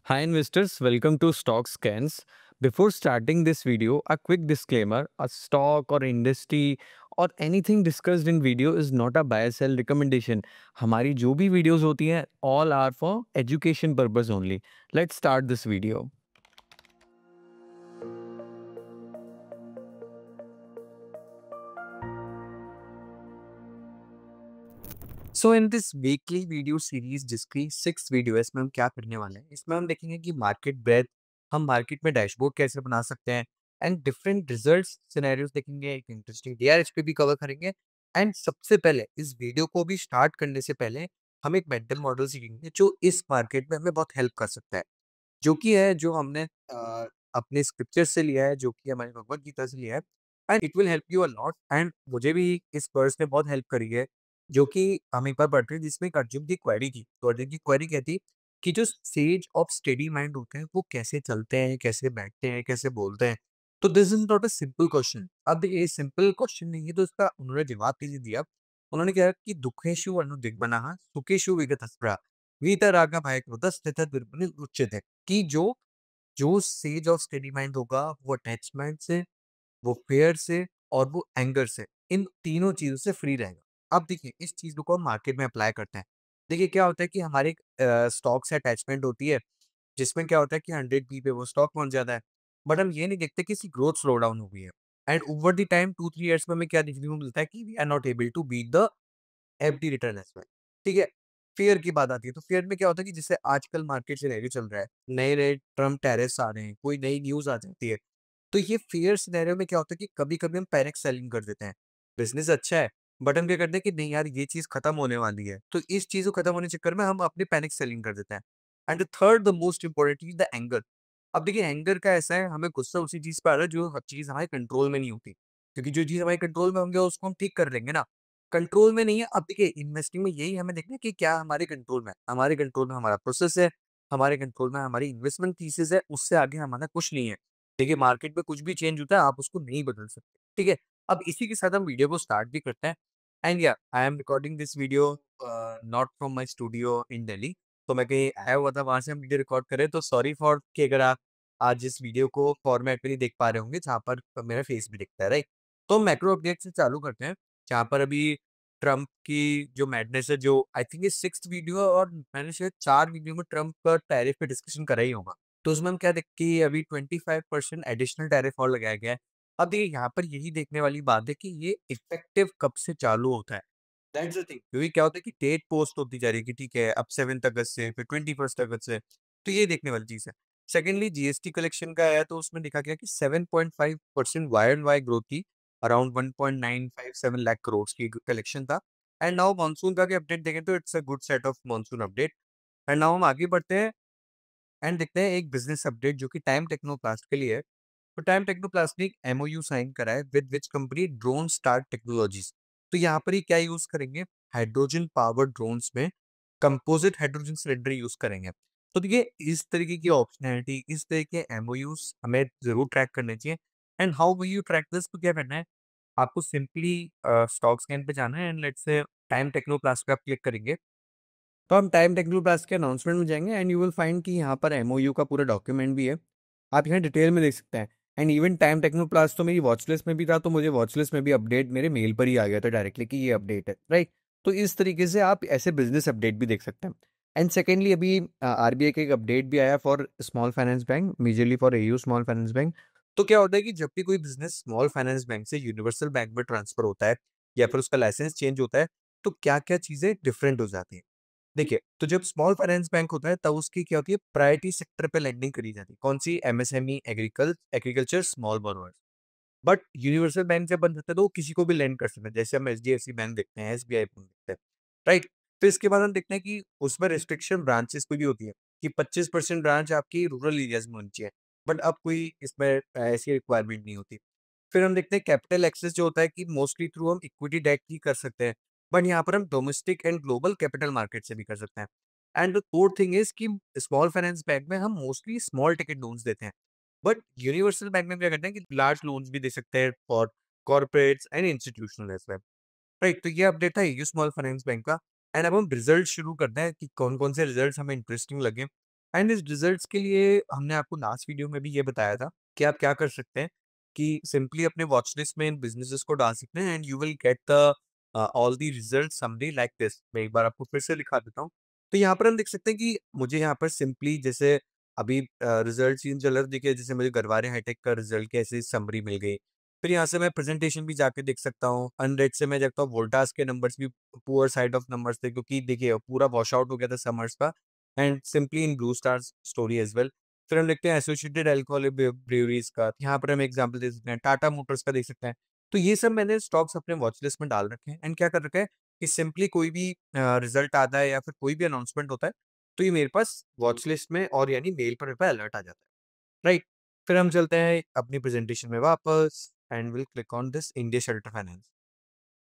Hi investors, welcome to Stock Scans. Before starting this video, a quick disclaimer, a stock or industry or anything discussed in video is not a buy sell recommendation. हमारी जो भी videos होती हैं all are for education purpose only. Let's start this video. So in this weekly video series जिसकी 6 video है इसमें हम क्या करने वाले हैं इसमें हम देखेंगे कि मार्केट ब्रेथ हम मार्केट में डैशबोर्ड कैसे बना सकते हैं एंड डिफरेंट रिजल्ट्स सिनेरियोज देखेंगे एक इंटरेस्टिंग डीआरएच पे भी कवर करेंगे एंड सबसे पहले इस वीडियो को भी स्टार्ट करने से पहले हम एक मेंटल मॉडल सीखेंगे जो इस मार्केट में हमें बहुत हेल्प कर सकता है जो कि है जो हमने अपने स्क्रिप्चर से लिया है जो कि हमारी भगवत गीता से लिया है and it will help you a lot and मुझे भी इस वर्स ने बहुत हेल्प करी है जो कि हम एक बार पढ़ रहे थे जिसमें एक अर्जुन की क्वेरी थी तो अर्जुन की क्वेरी कहती कि जो सेज ऑफ स्टेडी माइंड होते हैं वो कैसे चलते हैं कैसे बैठते हैं कैसे बोलते हैं तो this is not a simple question अब ये सिंपल क्वेश्चन नहीं है तो इसका उन्होंने जवाब कैसे दिया उन्होंने कहा कि दुखेशु अनुदिग्बनः सुखेशु विगतस्पृहा वीतरागभयक्रोधः स्थितधीर्मुनिः उच्यते कि जो सेज ऑफ स्टेडी माइंड होगा वो अटैचमेंट से, वो फेयर से और वो एंगर से, इन तीनों चीज़ों से फ्री रहेगा। अब देखिए इस चीज़ को हम मार्केट में अप्लाई करते हैं। देखिए क्या होता है कि हमारे स्टॉक से अटैचमेंट होती है, जिसमें क्या होता है कि 100 पी पे वो स्टॉक पहुँच जाता है। बट हम ये नहीं देखते कि इसकी ग्रोथ स्लो डाउन हो गई है। And over the time 2-3 years में हमें क्या देखने को मिलता है कि we are not able to beat the FD return as well, ठीक है? फ़ियर की बात आती है, तो फ़ियर में क्या होता है कि जैसे आजकल मार्केट सिनेरियो चल रहा है, नए-नए ट्रम्प टैरिफ्स आ रहे हैं, कोई नई न्यूज़ आ जाती है, तो ये फ़ियर सिनेरियो में क्या होता है कि कभी-कभी हम पैनिक सेलिंग कर देते हैं। बिज़नेस अच्छा है, बट हम क्या करते हैं कि नहीं यार ये चीज़ खत्म होने वाली है, तो इस चीज़ को खत्म होने के चक्कर में हम अपनी पैनिक सेलिंग कर देते हैं। And the third the most important is the anger. अब देखिए एंगर का ऐसा है, हमें गुस्सा उसी चीज़ पे आ रहा है जो चीज़ हमारे कंट्रोल में नहीं होती, क्योंकि जो चीज़ हमारे कंट्रोल में होंगे उसको हम ठीक कर लेंगे ना। कंट्रोल में नहीं है, अब देखिए इन्वेस्टिंग में यही हमें देखना है कि क्या हमारे कंट्रोल में है। हमारे कंट्रोल में हमारा प्रोसेस है, हमारे कंट्रोल में हमारी इन्वेस्टमेंट थीसिस है, उससे आगे हमारा कुछ नहीं है। देखिए मार्केट में कुछ भी चेंज होता है, आप उसको नहीं बदल सकते, ठीक है? अब इसी के साथ हम वीडियो को स्टार्ट भी करते हैं and yeah I am recording this video not from my studio in Delhi. तो मैं कहीं आया हुआ था, वहाँ से हम वीडियो रिकॉर्ड कर रहे हैं, तो सॉरी फॉर कि अगर आप आज इस वीडियो को फॉर्मेट में नहीं देख पा रहे होंगे, जहाँ पर मेरा फेस भी दिखता है, राइट? तो मैक्रो अपडेट से चालू करते हैं, जहाँ पर अभी ट्रम्प की जो मैडनेस है, जो आई थिंक ये 6th वीडियो है और मैंने शायद 4 वीडियो में ट्रम्प का टैरिफ पे डिस्कशन करा ही होगा। तो उसमें हम क्या देख कि अभी 25% एडिशनल टैरिफ और लगाया गया है। अब देखिए यहाँ पर यही देखने वाली बात है कि ये इफ़ेक्टिव कब से चालू होता है। दैट्स द थिंग, क्योंकि क्या होता है कि डेट पोस्ट होती जा रही है कि ठीक है अब 7th अगस्त से फिर 21st अगस्त से, तो ये देखने वाली चीज़ है। सेकेंडली जीएसटी कलेक्शन का आया तो उसमें देखा गया कि 7.5% वाई एंड वाई ग्रोथ थी, अराउंड 1.957 लाख करोड़ की कलेक्शन था। एंड नाउ मानसून का भी अपडेट देखें तो it's a good set of monsoon update. And now हम आगे बढ़ते हैं एंड देखते हैं एक बिजनेस अपडेट जो कि टाइम टेक्नोप्लास्ट के लिए है। तो टाइम टेक्नोप्लास्ट ने एक एमओयू साइन करा है with which company drone star technologies. तो यहाँ पर ये क्या यूज करेंगे, हाइड्रोजन पावर ड्रोन्स में कंपोजिट हाइड्रोजन सिलेंडर यूज करेंगे। तो देखिए इस तरीके की ऑप्शनैलिटी, इस तरह के एमओयूज हमें जरूर ट्रैक करने चाहिए। And how will you track this, तो क्या करना है, आपको सिंपली स्टॉक स्कैन पे जाना है and let's say time Technoplast पे आप क्लिक करेंगे, तो हम टाइम टेक्नोप्लास्ट के अनाउंसमेंट में जाएंगे एंड यू विल फाइंड कि यहाँ पर एमओयू का पूरा डॉक्यूमेंट भी है। आप यहाँ डिटेल में देख सकते हैं। एंड इवन टाइम टेक्नोप्लास्ट तो मेरी वॉच लिस्ट में भी था, तो मुझे वॉच लिस्ट में भी अपडेट मेरे मेल पर ही आ गया था डायरेक्टली कि ये अपडेट है, राइट? तो इस तरीके से आप ऐसे बिजनेस अपडेट भी देख सकते हैं। एंड सेकेंडली अभी आरबीआई का एक अपडेट भी आया for small finance bank, majorly for AU small finance bank. तो क्या होता है कि जब भी कोई बिजनेस स्मॉल फाइनेंस बैंक से यूनिवर्सल बैंक में ट्रांसफर होता है या फिर उसका लाइसेंस चेंज होता है, तो क्या क्या चीजें डिफरेंट हो जाती हैं। देखिए, तो जब स्मॉल फाइनेंस बैंक होता है तब उसकी क्या होती है, प्रायोरिटी सेक्टर पे लेंडिंग करी जाती है। कौन-सी? MSME, agriculture, small borrowers. But universal bank जब बन जाता है तो वो किसी को भी लेंड कर सकता है। जैसे हम एचडीएफसी बैंक देखते हैं, एसबीआई बैंक देखते हैं, राइट? फिर इसके बाद हम देखते हैं कि उसमें रिस्ट्रिक्शन ब्रांचेस पे भी होती है कि 25% ब्रांच आपकी रूरल एरियाज़ में होनी चाहिए। बट अब कोई इसमें ऐसी रिक्वायरमेंट नहीं होती। फिर हम देखते हैं कैपिटल एक्सेस जो होता है कि मोस्टली थ्रू हम इक्विटी डेट ही कर सकते हैं। बट यहाँ पर हम domestic and global capital market से भी कर सकते हैं। And the fourth thing is कि स्मॉल फाइनेंस बैंक में हम मोस्टली स्मॉल टिकट लोन्स देते हैं। बट यूनिवर्सल बैंक में क्या करते हैं कि लार्ज लोन्स भी दे सकते हैं for corporates and institutional as well, right? तो ये अपडेट था यूयू स्मॉल फाइनेंस बैंक का। एंड अब हम रिजल्ट शुरू करते हैं कि कौन-कौन से रिजल्ट्स हमें इंटरेस्टिंग लगे। एंड इस रिजल्ट्स के लिए हमने आपको लास्ट वीडियो में भी ये बताया था कि आप क्या कर सकते हैं कि सिंपली अपने वॉच लिस्ट में इन बिजनेसेस को डाल सकते हैं and you will get the all the result summary like this. मैं एक बार आपको फिर से दिखा देता हूँ। तो यहाँ पर हम देख सकते हैं कि मुझे यहाँ पर सिंपली जैसे अभी रिजल्ट सीन चल रहा देखिए, जैसे मुझे गरवारे हाईटेक का रिजल्ट की ऐसी समरी मिल गई। फिर यहाँ से मैं प्रेजेंटेशन भी जाके देख सकता हूँ। अनरेट से मैं देखता हूँ वोल्टास के नंबर्स भी पुअर साइड ऑफ नंबर्स थे, क्योंकि देखिए पूरा वॉश आउट हो गया था समर्स का। And simply in blue stars story as well. फिर हम देखते हैं एसोसिएटेड अल्कोहलिक ब्रूअरीज़ का, यहाँ पर हम एग्ज़ाम्पल दे सकते हैं, टाटा मोटर्स का देख सकते हैं। तो ये सब मैंने स्टॉक्स अपने वॉच लिस्ट में डाल रखे हैं एंड क्या कर रखा है कि सिंपली कोई भी रिज़ल्ट आता है या फिर कोई भी अनाउंसमेंट होता है, तो ये मेरे पास वॉच लिस्ट में और यानी मेल पर मेरे पे अलर्ट आ जाता है, राइट? फिर हम चलते हैं अपनी प्रेज़ेंटेशन में वापस and will click on this India Shelter Finance.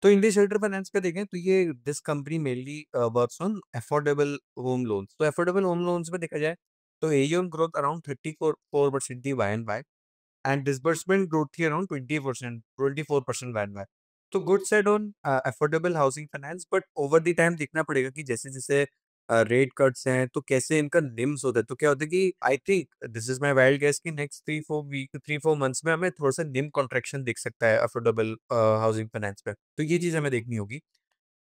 तो इंडिया शेल्टर फाइनेंस का देखें तो ये this company mainly works on affordable home loans. तो अफोर्डेबल होम लोन्स में देखा जाए तो एयूएम ग्रोथ अराउंड 34% थी Y and Y, and disbursement growth थी अराउंड 24% वाई एंड वाई। तो good said on affordable housing finance, but over the time देखना पड़ेगा कि जैसे-जैसे रेट कट्स हैं तो कैसे इनका निम्स होता है। तो क्या होता है कि I think this is my wild guess कि नेक्स्ट 3-4 मंथ्स में हमें थोड़ा-सा निम कॉन्ट्रैक्शन दिख सकता है अफोर्डेबल हाउसिंग फाइनेंस पे। तो ये चीज़ हमें देखनी होगी।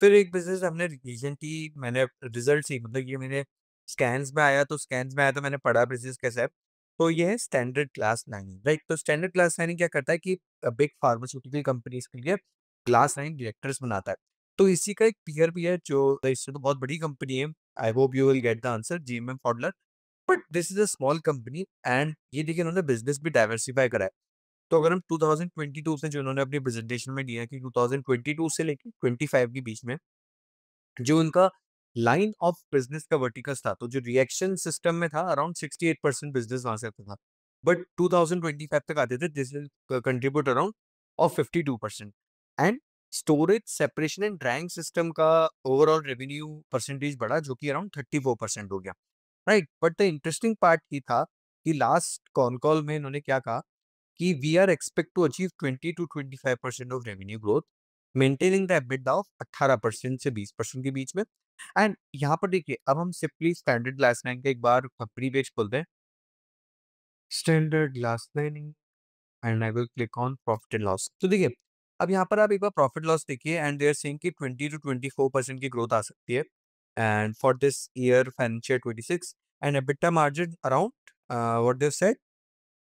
फिर एक बिज़नेस हमने रिसेंटली मैंने रिज़ल्ट्स ही मतलब ये मेरे स्कैन्स में आया तो मैंने पढ़ा बिज़नेस कैसा है। तो ये है स्टैंडर्ड ग्लास लाइनिंग, राइट? तो स्टैंडर्ड ग्लास लाइनिंग क्या करता है कि बिग फार्मास्यूटिकल कंपनीज़ के लिए ग्लास लाइन रिएक्टर्स बनाता है। तो इसी का एक पीयर भी है जो इससे तो बहुत बड़ी कंपनी है। I hope you will get the answer, GMM Pfaudler. But this is a small company and ये देखिए इन्होंने बिज़नेस भी डाइवर्सिफ़ाई करा है। तो अगर हम 2022 से जो उन्होंने अपनी प्रेज़ेंटेशन में दिया है कि 2022 से लेके 25 के बीच में जो उनका लाइन ऑफ बिज़नेस का वर्टिकल्स था, तो जो रिएक्शन सिस्टम में था अराउंड 68% बिज़नेस वहाँ से आता था। बट 2025 तक आते थे this will contribute around of 52%। And storage, separation and drawing system का ओवरऑल रेवेन्यू परसेंटेज बढ़ा जो कि अराउंड 34% हो गया, right? But the interesting part ये था कि लास्ट कॉन कॉल में इन्होंने क्या कहा कि we are expect to achieve 20 to 25% of revenue growth, maintaining the EBITDA of 18% से 20% के बीच में। एंड यहाँ पर देखिए अब हम सिंपली स्टैंडर्ड ग्लास लाइन का एक बार कंपनी पेज खोलते हैं, standard glass lining, and I will click on profit and loss. तो देखिए अब यहाँ पर आप एक बार प्रॉफिट लॉस देखिए एंड दे आर सेइंग कि 20 टू 24% की ग्रोथ आ सकती है and for this year financial 26, and EBITDA margin around what they said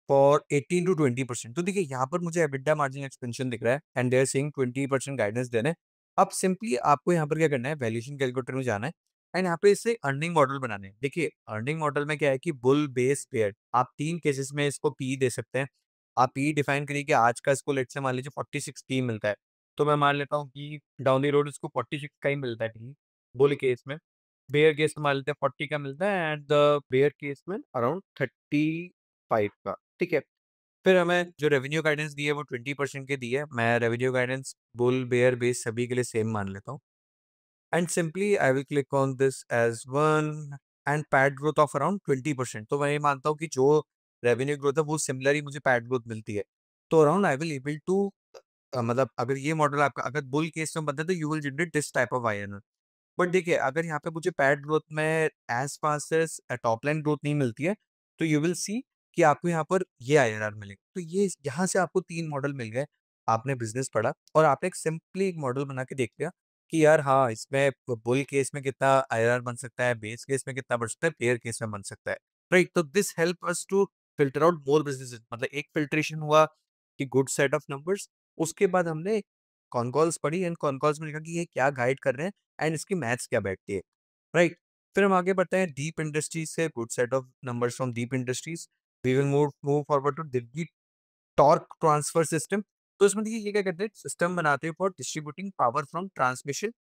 for 18 to 20%। तो देखिए यहाँ पर मुझे एबिटा मार्जिन एक्सपेंशन दिख रहा है and they are saying 20% guidance दे रहे हैं। अब सिंपली आपको यहाँ पर क्या करना है, वैल्यूएशन कैलकुलेटर में जाना है एंड यहाँ पे इससे अर्निंग मॉडल बनाने हैं। देखिए अर्निंग मॉडल में क्या है कि बुल बेस पेयर, आप 3 केसेस में इसको पी दे सकते हैं। आप पी डिफाइन करिए कि आज का इसको लेट्स से मान लीजिए 46 पी मिलता है। तो मैं मान लेता हूँ कि डाउन द रोड इसको 46 का ही मिलता है पी बुल केस में। बेयर केस में मान लेते हैं 40 का मिलता है एंड द बेयर केस में अराउंड 35 का, ठीक है? फिर हमें जो रेवेन्यू गाइडेंस दी है वो 20% की दी है। मैं revenue guidance bull, bear, base सभी के लिए सेम मान लेता हूँ and simply I will click on this as 1 and PAT growth of around 20%। तो मैं ये मानता हूँ कि जो रेवेन्यू ग्रोथ है वो सिमिलर ही मुझे पैट ग्रोथ मिलती है। तो around I will able to मतलब अगर ये मॉडल आपका अगर बुल केस में बनता है तो you will generate this type of INR. But देखिए अगर यहाँ पे मुझे पैड ग्रोथ में as fast as top line growth नहीं मिलती है, तो यू विल सी कि आपको यहाँ पर ये आईआरआर मिलेगा। तो ये यहाँ से आपको 3 मॉडल मिल गए। आपने बिज़नेस पढ़ा और आपने एक सिंपली एक मॉडल बना के देख लिया कि यार हाँ, इसमें बुल केस में कितना आईआरआर बन सकता है, बेस केस में कितना बन सकता है, बेयर केस में बन सकता है। राइट? तो this help us to filter out more businesses. मतलब एक फिल्ट्रेशन हुआ कि गुड सेट ऑफ नंबर्स, उसके बाद हमने कॉन कॉल्स पढ़ी एंड कॉन कॉल्स में देखा कि ये क्या गाइड कर रहे हैं एंड इसकी मैथ्स क्या बैठती है, राइट? फिर हम आगे बढ़ते हैं डीप इंडस्ट्रीज से, good set of numbers from Deep Industries. We will move forward to Delhi torque transfer system. तो इसमें देखिए ये क्या कहते हैं, सिस्टम बनाते हैं for distributing power from transmission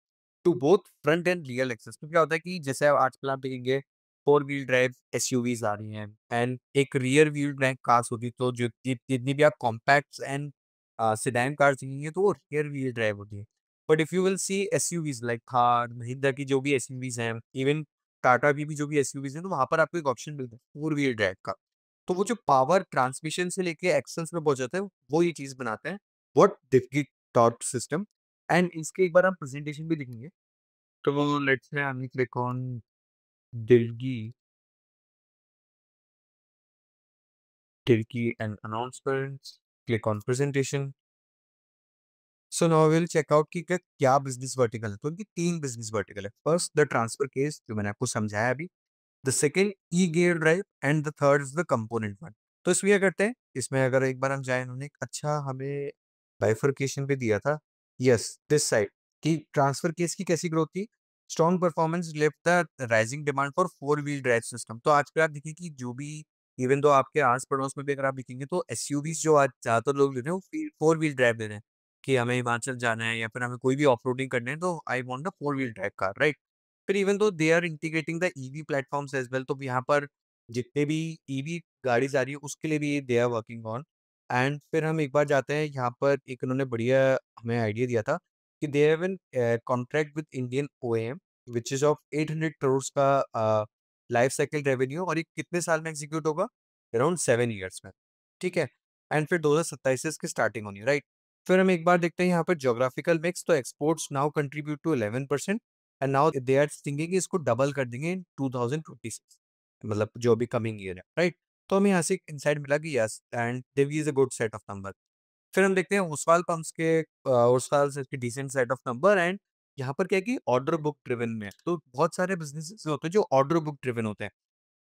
to both front and real axes. तो क्या होता है कि जैसे अब आजकल आप देखेंगे 4 व्हील ड्राइव एसयूवीज आ रही हैं एंड एक रियर व्हील ड्राइव कार्स होती है। तो जो जितनी भी आप कॉम्पैक्ट्स एंड सेडान कार्स देखेंगे तो वो रियर व्हील ड्राइव होती है। But if you will C SUVs like Thar, Mahindra की जो भी एसयूवीज हैं, इवन टाटा की भी जो भी एसयूवीज हैं, तो वहाँ पर आपको एक ऑप्शन मिलता है 4 व्हील ड्राइव का। तो वो जो पावर ट्रांसमिशन से लेके एक्सेस में पहुँच जाता है, वो ये चीज़ बनाते हैं व्हाट डिफगी टॉर्क सिस्टम। एंड इसके एक बार हम प्रेजेंटेशन भी देखेंगे। तो let's say I will click on Delhi Turkey and announcements, click on presentation. So now will check out कि क्या बिजनेस वर्टिकल है। तो इनकी 3 बिजनेस वर्टिकल है। फर्स्ट द ट्रांसफर केस जो मैंने आपको समझाया अभी, the second e gear drive and the third is the component one. तो इसमें क्या करते हैं, इसमें अगर एक बार हम जाए, इन्होंने एक अच्छा हमें बाइफरकेशन पे दिया था, यस दिस साइड, कि ट्रांसफर केस की कैसी ग्रोथ थी। Strong performance lift the rising demand for 4 wheel drive system. तो आजकल आप देखिए कि जो भी, इवन दो आपके आस पड़ोस में भी अगर आप देखेंगे तो एसयूवीज जो आज ज्यादातर लोग ले रहे हैं वो 4 व्हील ड्राइव ले रहे हैं, कि हमें हिमाचल जाना है या फिर हमें कोई भी ऑफ रोडिंग करना है तो I want the 4 wheel drive car, right. फिर even though they are integrating the EV platforms as well, तो यहाँ पर जितने भी ईवी गाड़ीज़ आ रही है उसके लिए भी दे आर वर्किंग ऑन। एंड फिर हम एक बार जाते हैं यहाँ पर, एक उन्होंने बढ़िया हमें आइडिया दिया था कि they have an contract with Indian OEM which is of 800 crore का लाइफ साइकिल रेवेन्यू, और ये कितने साल में एग्जीक्यूट होगा? अराउंड 7 ईयर्स में, ठीक है। एंड फिर 2027 से इसकी स्टार्टिंग होनी है, राइट। फिर हम एक बार देखते हैं यहाँ पर ज्योग्राफिकल मिक्स, तो exports now contribute to 11% and now they are thinking कि इसको डबल कर देंगे इन 2026, मतलब जो भी कमिंग ईयर है, राइट। तो हमें यहाँ से एक इनसाइट मिला कि yes and Dev is a good set of number. फिर हम देखते हैं ओसवाल पंप्स के, ओसवाल से इसके decent set of number. And यहाँ पर क्या है कि ऑर्डर बुक ड्रिवन में है। तो बहुत सारे बिजनेसेस होते हैं जो ऑर्डर बुक ड्रिवन होते हैं।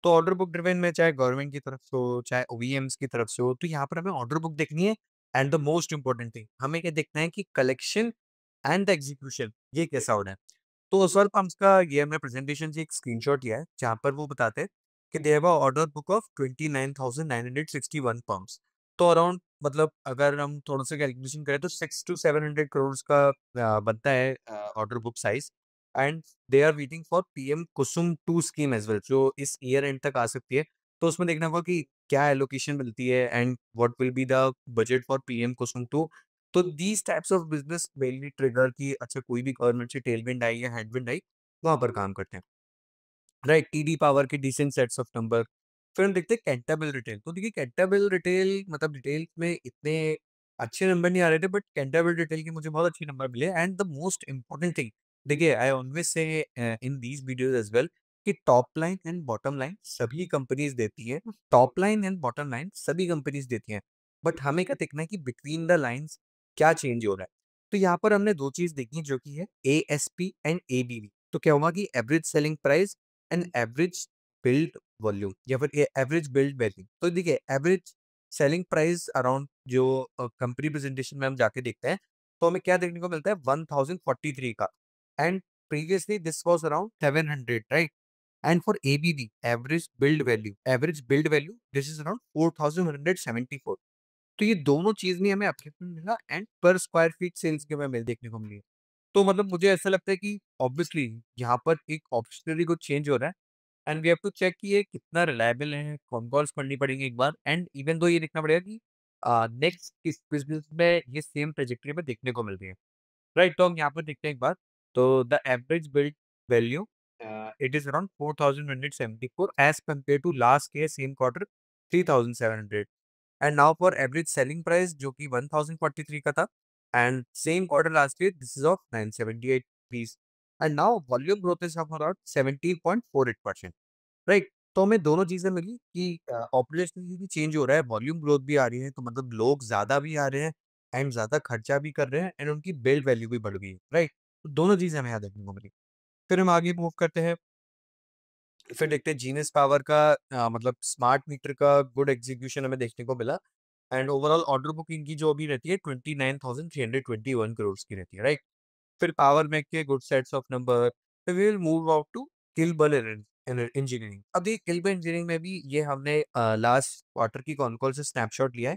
तो ऑर्डर बुक ड्रिवन में चाहे गवर्नमेंट की तरफ से हो, चाहे ओवीएम्स की तरफ से हो, तो यहाँ पर हमें ऑर्डर बुक देखनी है। And the most important thing हमें क्या देखना है कि कलेक्शन एंड द एग्जीक्यूशन ये कैसा हो रहा है। तो ओसवाल पंप्स का ये हमने प्रेजेंटेशन से एक स्क्रीनशॉट लिया है जहाँ पर वो बताते हैं कि they have a order book of 29,961 pumps. तो अराउंड, मतलब अगर हम थोड़ा सा कैलकुलेशन करें तो 600 to 700 करोड़ का बनता है order book size. And they are waiting for PM Kusum 2 scheme as well, जो इस ईयर एंड तक आ सकती है। तो उसमें देखना होगा कि क्या एलोकेशन मिलती है and what will be the budget for PM Kusum 2। तो these types of business mainly trigger की, अच्छा कोई भी गवर्नमेंट से टेलविंड आई या हेडविंड आई, वहां पर काम करते हैं, राइट। टीडी पावर के डिसेंट सेट्स ऑफ नंबर। फिर हम देखते हैं कैंटाबिल रिटेल। तो देखिए कैंटाबिल रिटेल, मतलब रिटेल में इतने अच्छे नंबर नहीं आ रहे थे, बट कैंटाबिल रिटेल के मुझे बहुत अच्छे नंबर मिले। And the most important thing, देखिए I always say in these videos as well, कि top line and bottom line सभी कंपनीज देती है। Top line and bottom line सभी कंपनीज देती हैं, बट हमें क्या देखना है कि बिटवीन द लाइन्स क्या चेंज हो रहा है। तो यहाँ पर हमने दो चीज देखी जो कि है ASP एंड ABV। तो क्या होगा कि average selling price and average build volume, या फिर एवरेज बिल्ड वैल्यू। तो देखिए एवरेज सेलिंग प्राइस अराउंड जो कंपनी प्रेजेंटेशन में हम जाके देखते हैं, तो हमें क्या देखने को मिलता है 1043 का। And previously this was around 700, right. And for ABV average build value this is around 4174। तो ये दोनों चीज नहीं हमें अपने मिला, एंड पर स्क्वायर फीट सेल्स के हमें देखने को मिली है। तो मतलब मुझे ऐसा लगता है कि ऑब्वियसली यहाँ पर एक ऑप्शनरी को चेंज हो रहा है। And we have to check कि ये कितना रिलायबल है, कौन कॉल्स पढ़नी पड़ेंगी एक बार। एंड इवन दो ये देखना पड़ेगा कि नेक्स्ट किस बिजनेस में ये सेम ट्रेजेक्टरी में देखने को मिल रही है, राइट। तो हम यहाँ पर देखते हैं एक बार। तो the average build value it is around 4174 as compare to last year same quarter 3700। And now for average selling price जो कि 1043 का था, and same quarter last year this is of 978 piece. And now volume growth is of around 17.48%, right. तो हमें दोनों चीजें मिली कि population भी चेंज हो रहा है, वॉल्यूम ग्रोथ भी आ रही है, तो मतलब लोग ज्यादा भी आ रहे हैं एंड ज्यादा खर्चा भी कर रहे हैं, एंड उनकी बिल्ड वैल्यू भी बढ़ गई है, राइट। तो दोनों चीजें हमें यहाँ देखने को मिली। फिर हम आगे मूव करते हैं। फिर देखते हैं जीनियस पावर का मतलब स्मार्ट मीटर का गुड एग्जीक्यूशन हमें देखने को मिला। एंड ओवरऑल ऑर्डर बुकिंग की जो अभी रहती है 29,321 करोड़ की रहती है, राइट। फिर पावर मैक के गुड सेट्स ऑफ नंबर। फिर we will move out to Kilburn engineering. अब देखिए किलबल इंजीनियरिंग में भी ये हमने लास्ट क्वार्टर की कॉन कॉल से स्नैपशॉट लिया है।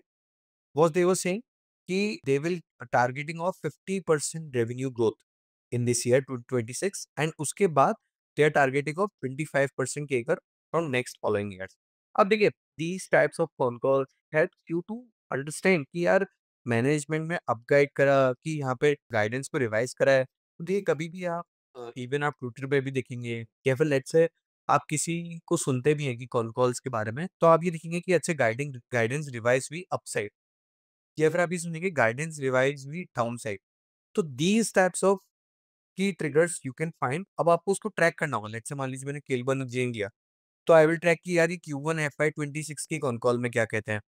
Was they were saying कि they will targeting of 50% revenue growth in this year to 26, and उसके बाद they are targeting of 25% CAGR from next following years। अब देखिए these types of phone calls helps you to understand कि यार management में अपगाइड करा कि यहाँ पे गाइडेंस को रिवाइज करा है। तो देखिए कभी भी आप इवन आप ट्विटर पे भी देखेंगे या फिर लेट्स से आप किसी को सुनते भी हैं कि कॉल कॉल्स के बारे में, तो आप ये देखेंगे कि अच्छे गाइडेंस रिवाइज हुई अपसाइड, या फिर आप ये सुनेंगे गाइडेंस रिवाइज हुई डाउन साइड। तो दीज टाइप्स ऑफ की ट्रिगर्स यू कैन फाइंड। अब आपको उसको ट्रैक करना होगा। लेट्स से मान लीजिए मैंने केलबन जेन लिया, तो आई विल ट्रैक कि यार ये Q1 FY26 की कॉन कॉल में क्या कहते हैं,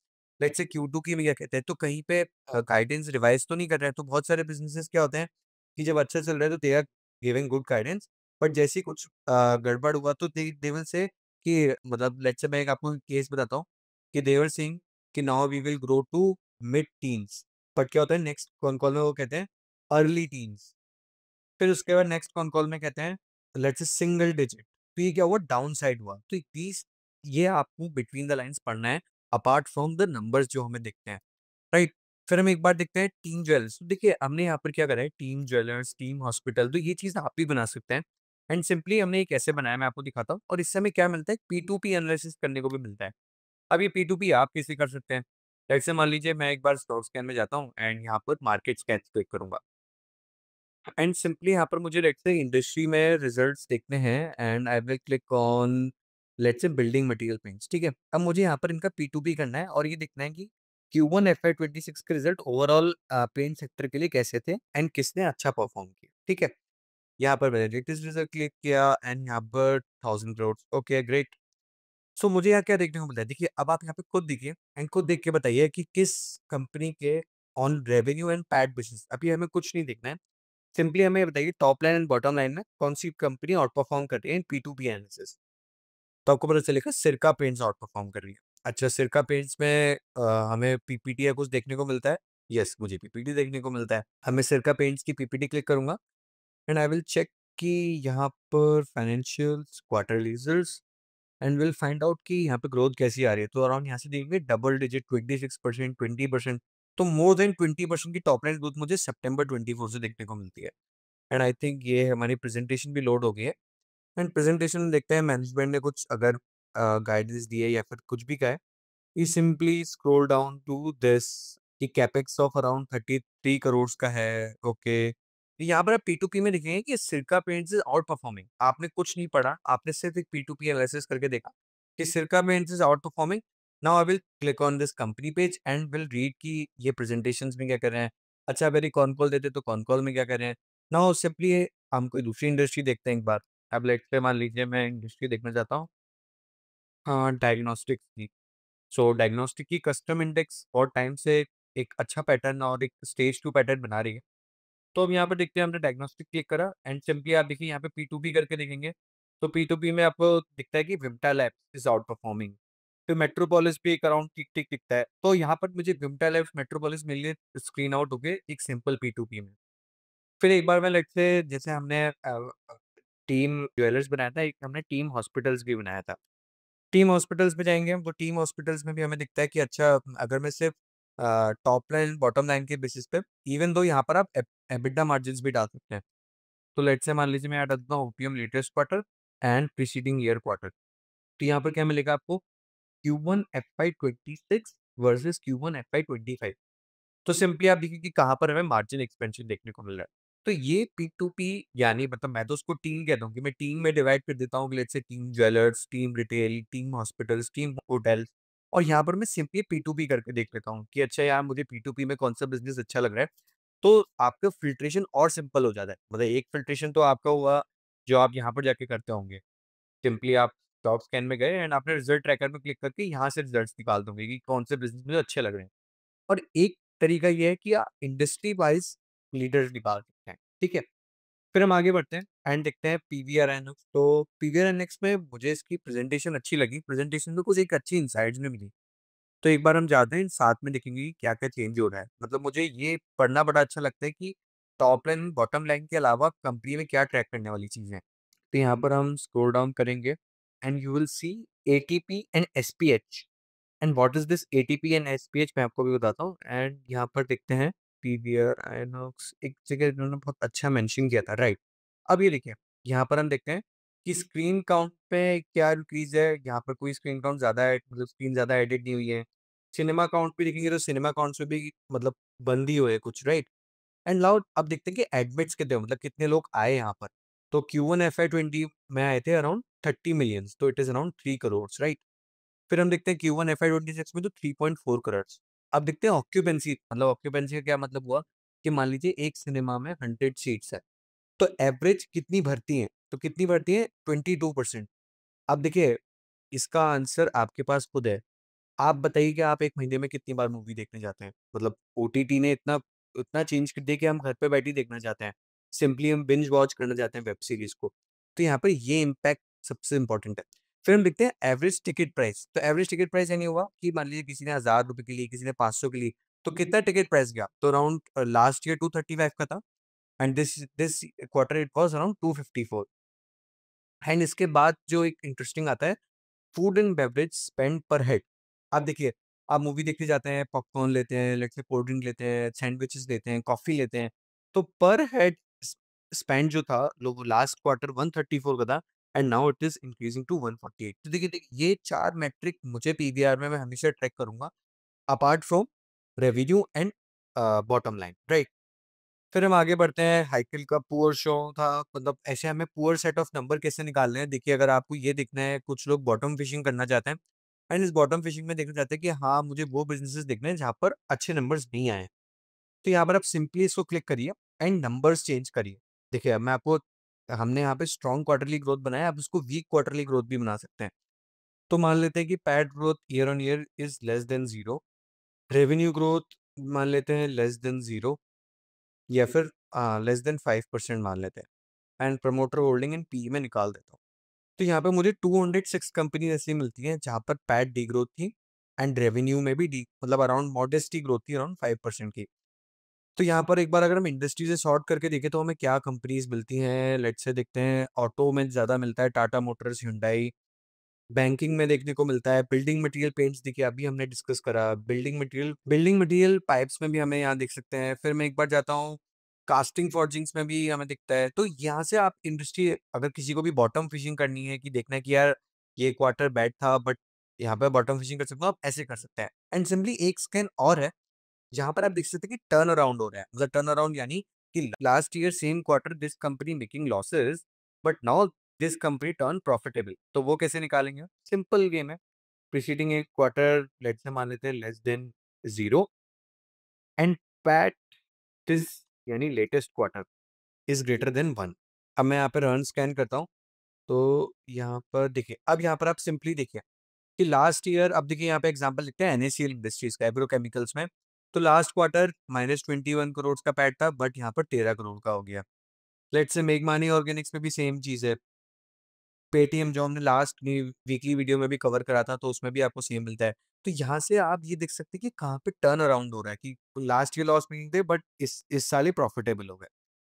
लेट्स से Q2 की में क्या कहते हैं, तो कहीं पे गाइडेंस रिवाइज तो नहीं कर रहे हैं। तो बहुत सारे बिजनेसेस क्या होते हैं कि जब अच्छा चल रहा है तो they are giving good guidance, but जैसे ही कुछ गड़बड़ हुआ तो दे विल से कि मतलब लेट्स से मैं एक आपको केस बताता हूँ कि दे वर सेइंग कि now we will grow to mid teens, but क्या होता है नेक्स्ट कॉन कॉल में वो कहते हैं अर्ली टीन्स। फिर उसके बाद नेक्स्ट कॉन कॉल में कहते हैं लेट्स से सिंगल डिजिट, तो ये क्या हुआ, डाउन साइड हुआ। तो प्लीज ये आपको बिटवीन द लाइंस पढ़ना है, अपार्ट फ्रॉम द नंबर्स जो हमें दिखते हैं, राइट। फिर हम एक बार देखते हैं टीम ज्वेलर्स। तो देखिए हमने यहाँ पर क्या करा है, टीम ज्वेलर्स, टीम हॉस्पिटल, तो ये चीज़ आप भी बना सकते हैं। एंड सिंपली हमने ये कैसे बनाया मैं आपको दिखाता हूँ, और इससे हमें क्या मिलता है, P2P एनालिसिस करने को भी मिलता है। अब ये P2P आप कैसे कर सकते हैं, जैसे मान लीजिए मैं एक बार स्टॉक स्कैन में जाता हूँ एंड यहाँ पर मार्केट स्कैन क्लिक करूंगा, एंड सिंपली यहाँ पर मुझे लेट्स से इंडस्ट्री में रिजल्ट्स देखने हैं and I will click on let's say building material paints, ठीक है। अब मुझे यहाँ पर इनका P2P करना है और ये देखना है कि Q1 FY26 के रिजल्ट ओवरऑल पेंट सेक्टर के लिए कैसे थे एंड किसने अच्छा परफॉर्म किया, ठीक है। यहाँ पर मैंने लेटेस्ट रिजल्ट क्लिक किया एंड यहाँ पर 1000 करोड़, ओके ग्रेट। सो मुझे यहाँ क्या देखने को मिलता है, देखिए अब आप यहाँ पे खुद देखिए एंड खुद देख के बताइए कि किस कंपनी के on revenue and PAT basis, अभी हमें कुछ नहीं देखना है, सिंपली हमें ये बताइए top line and bottom line में कौन सी कंपनी आउट परफॉर्म कर रही है इन P2P एनालिसिस। तो आपको पता चलेगा सिरका पेंट्स आउट परफॉर्म कर रही है। अच्छा सिरका पेंट्स में हमें पीपीटी या कुछ देखने को मिलता है, यस मुझे पीपीटी देखने को मिलता है। अब मैं सिरका पेंट्स की पीपीटी क्लिक करूंगा एंड आई विल चेक कि यहाँ पर financials quarterly results and will find out कि यहाँ पे ग्रोथ कैसी आ रही है। तो अराउंड यहाँ से देखेंगे डबल डिजिट 26%, 20%, तो मोर देन 20% की टॉप लाइन ग्रोथ मुझे सितंबर 24 से देखने को मिलती है। एंड आई थिंक ये हमारी प्रेजेंटेशन भी लोड हो गई है एंड प्रेजेंटेशन में देखते हैं मैनेजमेंट ने कुछ अगर गाइडेंस दी है या फिर कुछ भी कहा है। You simply scroll down to this कि कैपेक्स ऑफ अराउंड 33 करोड़ का है, ओके। यहाँ पर आप P2P में देखेंगे कि सिरका पेंट्स इज आउट परफॉर्मिंग, आपने कुछ नहीं पढ़ा, आपने सिर्फ एक P2P एनालिसिस करके देखा कि सिरका paints is out performing. Now I will click on this company page and will read कि ये प्रेजेंटेशंस में क्या कर रहे हैं। अच्छा अगर ये कॉन कॉल देते तो कॉन कॉल में क्या कर रहे हैं। नाउ सिंपली हम कोई दूसरी इंडस्ट्री देखते हैं एक बार। अब लेट्स से मान लीजिए मैं इंडस्ट्री देखना चाहता हूँ, हाँ डायग्नोस्टिक्स की। सो डायग्नोस्टिक की कस्टम इंडेक्स बहुत टाइम से एक अच्छा पैटर्न और एक स्टेज 2 पैटर्न बना रही है। तो अब यहाँ पर देखते हैं, हमने डायग्नोस्टिक क्लिक करा एंड सिंपली आप देखिए यहाँ पे P2P करके देखेंगे, तो P2P में आपको दिखता है कि विम्टा लैब्स इज आउट परफॉर्मिंग। फिर मेट्रोपोलिस भी एक अराउंड ठीक ठीक दिखता है। तो यहाँ पर मुझे विम्टा लैब्स मेट्रोपोलिस मिल गए स्क्रीन आउट हो गए एक सिंपल P2P में। फिर एक बार मैं लेट्स से जैसे हमने टीम ज्वेलर्स बनाया था, एक हमने टीम हॉस्पिटल्स भी बनाया था। टीम हॉस्पिटल्स में जाएँगे हम, तो टीम हॉस्पिटल्स में भी हमें दिखता है कि अच्छा अगर मैं सिर्फ़ टॉप लाइन, बॉटम लाइन के बेसिस पे, इवन दो यहाँ पर आप एबिटा मार्जिन्स भी डाल सकते हैं। तो लेट्स से मान लीजिए मैं यहाँ डाल देता हूँ OPM latest quarter and preceding year quarter. तो यहाँ पर क्या मिलेगा आपको, Q1 FY26 versus Q1 FY25। तो सिंपली आप देखिए कि कहाँ पर हमें मार्जिन एक्सपेंशन देखने को मिल रहा है। तो ये P2P यानी मतलब मैं तो उसको टीम कहता हूँ कि मैं टीम में डिवाइड कर देता हूँ, let's say team jewellers, team retail, team hospitals, team hotels, और यहाँ पर मैं सिंपली P2P करके देख लेता हूँ कि अच्छा यार मुझे P2P में कौन सा बिज़नेस अच्छा लग रहा है। तो आपका फ़िल्ट्रेशन और सिंपल हो जाता है। मतलब एक फ़िल्ट्रेशन तो आपका हुआ जो आप यहाँ पर जाके करते होंगे। सिंपली आप स्टॉक स्कैन में गए एंड आपने रिज़ल्ट ट्रैकर में क्लिक करके यहाँ से रिज़ल्ट्स निकाल दोगे कि कौन से बिज़नेस मुझे अच्छे लग रहे हैं। और एक तरीका ये है कि आप इंडस्ट्री वाइज़ लीडर्स निकाल सकते हैं, ठीक है? फिर हम आगे बढ़ते हैं एंड देखते हैं पीवीआर एनएक्स। तो पीवीआर एनएक्स में मुझे इसकी प्रेज़ेंटेशन अच्छी लगी, प्रेज़ेंटेशन में कुछ एक अच्छी इनसाइट्स भी मिली। तो एक बार हम जाते हैं, साथ में देखेंगे कि क्या-क्या चेंज हो रहा है। मतलब मुझे ये पढ़ना बड़ा अच्छा लगता है कि टॉप लाइन, बॉटम लाइन के अलावा कंपनी में क्या ट्रैक करने वाली चीज़ें हैं। तो यहाँ पर हम स्क्रॉल डाउन करेंगे and you will see ATP and SPH. And what is this ATP and SPH, मैं आपको भी बताता हूँ। एंड यहाँ पर देखते हैं पीवीआर, आइनॉक्स, एक जगह इन्होंने बहुत अच्छा मेंशन किया था, राइट। अब ये देखिए, यहाँ पर हम देखते हैं कि स्क्रीन काउंट पे क्या इंक्रीज़ है, यहाँ पर कोई स्क्रीन काउंट ज़्यादा है, मतलब स्क्रीन ज़्यादा एडिट नहीं हुई है। सिनेमा काउंट भी देखेंगे तो सिनेमा काउंट्स में भी मतलब बंद ही हुए हैं कुछ, राइट। एंड नाउ अब देखते हैं कि एडमिट्स कितने हुए, मतलब कितने लोग आए यहाँ पर। तो Q1 FY20 में आए थे अराउंड 30 मिलियंस, तो it is around 3 crore, right. फिर हम देखते हैं Q1 FY26 में तो 3.4 करोड़। अब देखते हैं ऑक्यूपेंसी, मतलब ऑक्यूपेंसी का क्या मतलब हुआ कि मान लीजिए एक सिनेमा में 100 सीट्स है, तो एवरेज कितनी भरती हैं? तो कितनी भरती हैं? 22%। अब देखिए इसका आंसर आपके पास खुद है। आप बताइए कि आप 1 महीने में कितनी बार मूवी देखने जाते हैं? मतलब ओटीटी ने इतना इतना चेंज कर दिया कि हम घर पे बैठे ही देखना चाहते हैं। सिंपली हम बिंज वॉच करना चाहते हैं वेब सीरीज़ को। तो यहाँ पर ये इम्पैक्ट सबसे इम्पोर्टेंट है। फिर हम देखते हैं एवरेज टिकट प्राइस। तो एवरेज टिकट प्राइस यानी हुआ कि मान लीजिए किसी ने ₹1000 के लिए, किसी ने 500 के लिए, तो कितना टिकट प्राइस गया? तो अराउंड लास्ट ईयर 235 का था and this quarter it was around 254 and इसके बाद जो एक इंटरेस्टिंग आता है, फूड एंड बेवरेज स्पेंड पर हेड। आप देखिए, आप मूवी देखने जाते हैं, पॉपकॉर्न लेते हैं, लेट्स से कोल्ड ड्रिंक लेते हैं, सैंडविचेस लेते हैं, कॉफ़ी लेते हैं, तो पर हेड स्पेंड जो था लोग लास्ट क्वार्टर 134 का था and now it is increasing to 148। तो देखिए ये 4 मैट्रिक मुझे पीवीआर में मैं हमेशा ट्रैक करूँगा apart from revenue and bottom line, right? फिर हम आगे बढ़ते हैं, हाइकिल का पुअर शो था, मतलब ऐसे हमें पुअर सेट ऑफ नंबर कैसे निकालने हैं। देखिए, अगर आपको ये देखना है, कुछ लोग बॉटम फिशिंग करना चाहते हैं एंड इस बॉटम फिशिंग में देखना चाहते हैं कि हाँ, मुझे वो बिज़नेसेस देखने हैं जहाँ पर अच्छे नंबर्स नहीं आए हैं। तो यहाँ पर आप सिंपली इसको क्लिक करिए एंड नंबर्स चेंज करिए। देखिए, अब मैं आपको हमने यहाँ पे स्ट्रॉन्ग क्वार्टरली ग्रोथ बनाया है, आप इसको वीक क्वार्टरली ग्रोथ भी बना सकते हैं। तो मान लेते हैं कि PAT growth year on year is less than 0, revenue growth मान लेते हैं लेस देन 0 या फिर लेस देन 5% मान लेते हैं and promoter holding in P में निकाल देता हूँ। तो यहाँ पे मुझे 206 कंपनी ऐसी मिलती हैं जहाँ पर पैट डी ग्रोथ थी एंड रेवेन्यू में भी डी मतलब अराउंड मॉडेस्ट ही ग्रोथ थी अराउंड 5% की। तो यहाँ पर एक बार अगर हम इंडस्ट्री से सॉर्ट करके देखें तो हमें क्या कंपनीज मिलती हैं, लेट्स से देखते हैं। ऑटो में ज़्यादा मिलता है टाटा मोटर्स, हुंडई। बैंकिंग में देखने को मिलता है बिल्डिंग मटेरियल पेंट्स, देखिए अभी हमने डिस्कस करा बिल्डिंग मटेरियल पाइप्स में भी हमें यहाँ देख सकते हैं। फिर मैं एक बार जाता हूँ कास्टिंग फॉर्जिंग्स में भी हमें दिखता है। तो यहाँ से आप इंडस्ट्री, अगर किसी को भी बॉटम फिशिंग करनी है कि देखना है कि यार ये क्वार्टर बैड था बट यहाँ पे बॉटम फिशिंग कर सकते हो, आप ऐसे कर सकते हैं। एंड सिंपली एक स्कैन और है जहाँ पर आप देख सकते हैं कि टर्न अराउंड हो रहा है। मतलब टर्न अराउंड यानी कि last year same quarter this company making losses but now this company turn profitable. तो वो कैसे निकालेंगे? सिंपल गेम है। प्रीसीडिंग एक क्वार्टर लेट्स से मान लेते हैं less than 0 and PAT this यानी latest quarter is greater than 1। अब मैं यहाँ पे रन स्कैन करता हूँ। तो यहाँ पर देखिए, अब यहाँ पर आप सिंपली देखिए कि लास्ट ईयर, अब देखिए यहाँ पे एग्जांपल लिखते हैं एनएसीएल इंडस्ट्रीज का, एग्रोकेमिकल्स में। तो लास्ट क्वार्टर -21 करोड़ का पैट था बट यहाँ पर 13 करोड़ का हो गया। लेट्स से मेघमानी ऑर्गेनिक्स में भी सेम चीज़ है। पेटीएम जो हमने लास्ट वीकली वीडियो में भी कवर करा था तो उसमें भी आपको सेम मिलता है। तो यहाँ से आप ये देख सकते हैं कि कहाँ पे टर्न अराउंड हो रहा है कि लास्ट ईयर लॉस में थे बट इस साल ही प्रॉफिटेबल हो गए।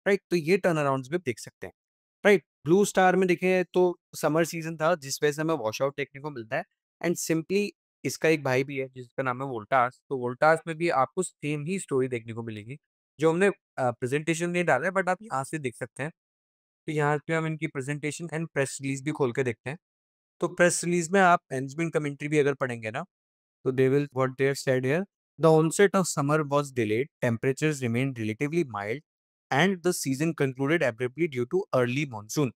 राइट? तो ये टर्न अराउंड्स भी आप देख सकते हैं। राइट? ब्लू स्टार में देखें तो समर सीज़न था जिस वजह से हमें वॉशआउट देखने को मिलता है एंड सिंपली इसका एक भाई भी है जिसका नाम है वोल्टास। तो वोल्टास में भी आपको सेम ही स्टोरी देखने को मिलेगी। जो हमने प्रेज़ेंटेशन में डाला है बट आप यहाँ से देख सकते हैं। तो यहाँ पे हम इनकी प्रेज़ेंटेशन एंड प्रेस रिलीज़ भी खोल के देखते हैं। तो प्रेस रिलीज़ में आप मैनेजमेंट कमेंट्री भी अगर पढ़ेंगे ना, तो they will what they have said here, the onset of summer was delayed, temperatures remained relatively mild and the season concluded abruptly due to early monsoon.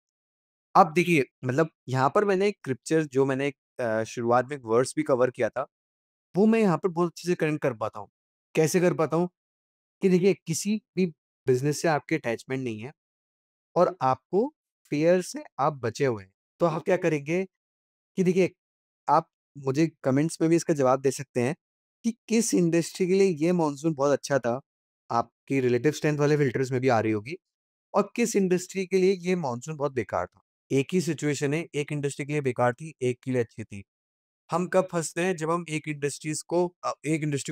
अब देखिए, मतलब यहाँ पर मैंने एक स्क्रिप्चर जो मैंने शुरुआत में एक वर्स भी कवर किया था, वो मैं यहाँ पर बहुत अच्छे से कनेक्ट कर पाता हूँ। कैसे कर पाता हूँ? कि देखिए, किसी भी बिज़नेस से आपकी अटैचमेंट नहीं है और आपको फ़ियर से आप बचे हुए हैं। तो आप क्या करेंगे कि देखिए, आप मुझे कमेंट्स में भी इसका जवाब दे सकते हैं कि किस इंडस्ट्री के लिए ये मॉनसून बहुत अच्छा था, आपकी रिलेटिव स्ट्रेंथ वाले फ़िल्टर्स में भी आ रही होगी, और किस इंडस्ट्री के लिए ये मॉनसून बहुत बेकार था। एक ही सिचुएशन है, एक इंडस्ट्री के लिए बेकार थी, एक के लिए अच्छी थी। हम कब फँसते हैं जब हम एक इंडस्ट्री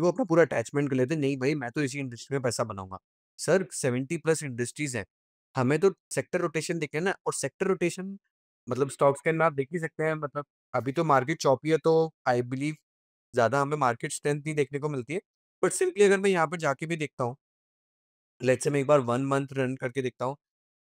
को अपना पूरा अटैचमेंट कर लेते हैं, नहीं भाई मैं तो इसी इंडस्ट्री में पैसा बनाऊँगा। सर 70 प्लस इंडस्ट्रीज़ हैं, हमें तो सेक्टर रोटेशन देखना है ना, और सेक्टर रोटेशन मतलब स्टॉक्स के अंदर आप देख ही सकते हैं। मतलब अभी तो मार्केट चॉपी है तो आई बिलीव ज़्यादा हमें मार्केट स्ट्रेंथ नहीं देखने को मिलती है। बट सिंपली अगर मैं यहाँ पर जाके भी देखता हूँ, लेट्स से मैं एक बार 1 मंथ रन करके देखता हूँ,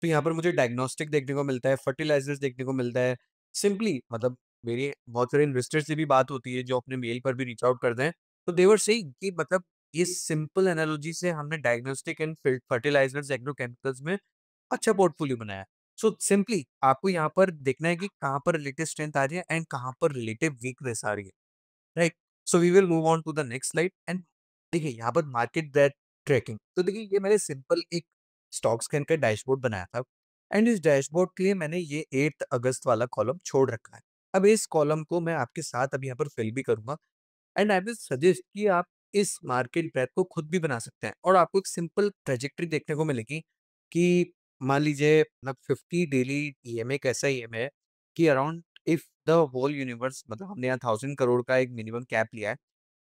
तो यहाँ पर मुझे डायग्नोस्टिक देखने को मिलता है, फर्टिलाइज़र्स देखने को मिलता है। सिंपली मतलब मेरी बहुत सारे इन्वेस्टर्स से भी बात होती है जो अपने मेल पर भी रीच आउट करते हैं। तो दे वर सेइंग कि मतलब ये सिंपल एनालॉजी से हमने डायग्नोस्टिक एंड फर्टिलाइज़र्स, एग्रोकेमिकल्स में अच्छा पोर्टफोलियो बनाया है। सो सिंपली आपको यहाँ पर देखना है कि कहाँ पर रिलेटिव स्ट्रेंथ आ रही है एंड कहाँ पर रिलेटिव वीकनेस आ रही है। Right? So we will move on to the next slide and देखिए यहाँ पर मार्केट ब्रेडथ ट्रैकिंग। तो देखिए ये मैंने सिंपल एक स्टॉक स्कैन का डैशबोर्ड बनाया था एंड इस डैशबोर्ड के लिए मैंने ये 8 अगस्त वाला कॉलम छोड़ रखा है। अब इस कॉलम को मैं आपके साथ अभी यहाँ पर फिल भी करूँगा एंड आई विल सजेस्ट कि आप इस मार्केट ब्रेथ को खुद भी बना सकते हैं और आपको एक सिंपल ट्रेजेक्टरी देखने को मिलेगी कि मान लीजिए मतलब 50 डेली ईएमए कैसा ईएमए है कि around if the whole universe मतलब हमने यहाँ 1000 करोड़ का एक मिनिमम कैप लिया है,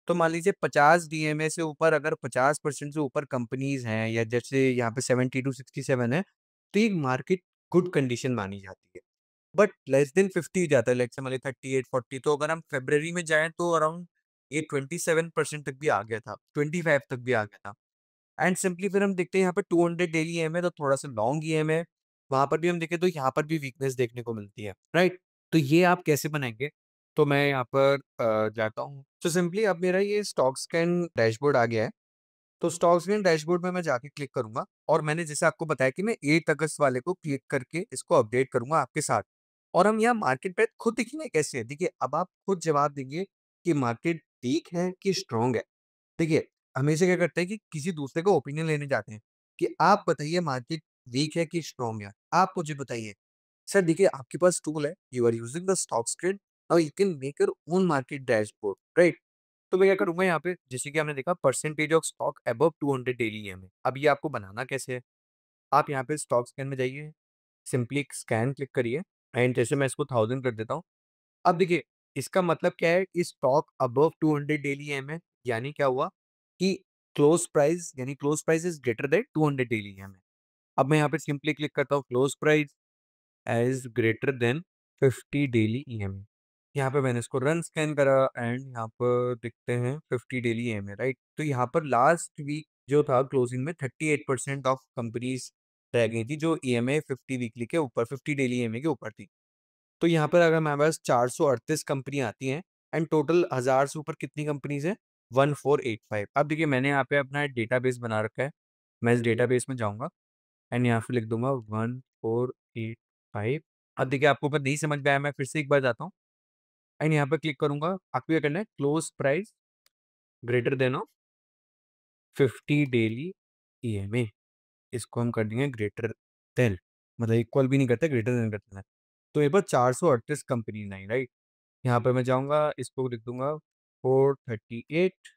तो मान लीजिए 50 डीएमए से ऊपर अगर 50% से ऊपर कंपनीज हैं या जैसे यहाँ पे 70 टू 67 है, तो ये मार्केट गुड कंडीशन मानी जाती है। बट लेस देन 50 जाता है, लेट्स से मान लीजिए 38 40, तो अगर हम फरवरी में जाएँ तो अराउंड ये 27% तक भी आ गया था, 25 तक भी आ गया था। एंड सिंपली फिर हम देखते हैं यहाँ पे 200 डेली ईएमए तो थोड़ा-सा लॉन्ग ईएमए है, वहाँ पर भी हम देखें तो यहाँ पर भी वीकनेस देखने को मिलती है, राइट? तो ये आप कैसे बनाएँगे? तो मैं यहाँ पर जाता हूँ। तो सिंपली अब मेरा ये स्टॉक स्कैन डैशबोर्ड आ गया है। तो स्टॉक स्कैन डैशबोर्ड में मैं जाके क्लिक करूँगा और मैंने जैसे आपको बताया कि मैं 8 अगस्त वाले को क्लिक करके इसको अपडेट करूँगा आपके साथ। और हम यहाँ मार्केट पे खुद देखेंगे कैसे है। देखिए, अब आप खुद जवाब देंगे कि मार्केट वीक है कि स्ट्रॉन्ग है। देखिए, हमेशा क्या करते हैं कि किसी दूसरे का ओपिनियन लेने जाते हैं कि आप बताइए मार्केट वीक है कि स्ट्रॉन्ग है? आप मुझे बताइए। सर देखिए, आपके पास टूल है, you are using the stock screen, now you can make your own market dashboard, right? तो मैं क्या करूँगा यहाँ पे, जैसे कि हमने देखा percentage of stock above 200 daily EMA. अब ये आपको बनाना कैसे है? आप यहाँ पे स्टॉक स्कैन में जाइए, सिंपली एक स्कैन क्लिक करिए एंड जैसे मैं इसको 1000 कर देता हूँ। अब देखिए, इसका मतलब क्या है कि स्टॉक अबव 200 डेली ईएमए, यानी क्या हुआ कि क्लोज़ प्राइस यानी close price is greater than 200 daily EMA. अब मैं यहाँ पे सिंपली क्लिक करता हूँ close price as greater than 50 daily EMA. यहाँ पे मैंने इसको रन स्कैन करा एंड यहाँ पर देखते हैं 50 डेली ईएमए, राइट? तो यहाँ पर लास्ट वीक जो था क्लोजिंग में 38% ऑफ कंपनीज़ रह गई थी जो ईएमए 50 वीकली के ऊपर 50 डेली ईएमए के ऊपर थी। तो यहाँ पर अगर हमारे पास 438 कंपनियाँ आती हैं एंड टोटल 1000 से ऊपर कितनी कंपनीज़ हैं? 1485। अब देखिए, मैंने यहाँ पे अपना डेटाबेस बना रखा है। मैं इस डेटाबेस में जाऊँगा एंड यहाँ पे लिख दूँगा 1485। अब देखिए, आपको अगर नहीं समझ में आया, मैं फिर से एक बार जाता हूँ एंड यहाँ पे क्लिक करूँगा। आपको क्या करना है, close price greater than of 50 daily EMA, इसको हम कर देंगे ग्रेटर देन, मतलब इक्वल भी नहीं करते, ग्रेटर देन कर देना है। तो मेरे पास 438 कंपनीज़ आई, राइट? यहाँ पे मैं जाऊँगा, इसको लिख दूँगा 438